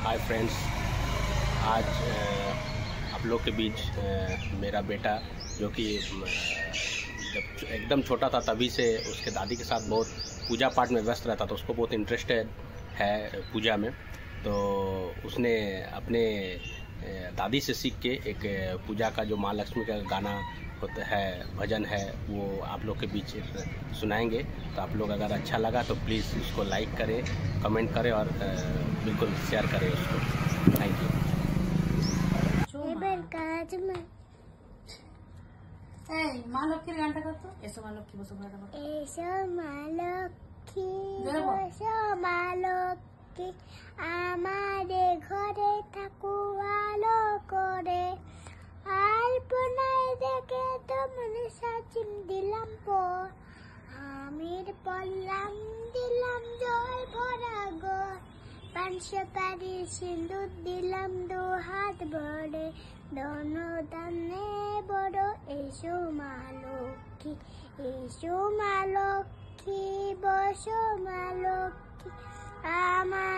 Hi friends, आज आप लोग के बीच मेरा बेटा जो कि जब एकदम छोटा था तभी से उसके दादी के साथ बहुत पूजा पाठ में व्यस्त रहता था। उसको बहुत इंटरेस्टेड है पूजा में, तो उसने अपने दादी से सीख के एक पूजा का जो माँ लक्ष्मी का गाना होता है, भजन है, वो आप लोग के बीच सुनाएंगे। तो आप लोग अगर अच्छा लगा तो प्लीज़ उसको लाइक करें, कमेंट करें और बिल्कुल शेयर करें उसको। Thank you. মা লক্ষ্মীর গানটা করতো, এসো মা লক্ষ্মী বসো ঘরে করতো, এসো মা লক্ষ্মী বসো মা লক্ষ্মী, আমাদের ঘরে থাকো আলো করে, আলপনায় দেখে তো মনে সাজিম দিলাম পর, আমির পড়লাম দিলাম জল ভরা গর, পাঁচশো পারি সিঁদুর দিলাম দু হাত ভরে, দনদানে বড় এসো মা লক্ষ্মী, এসো মা লক্ষ্মী বসো মা লক্ষ্মী, আমার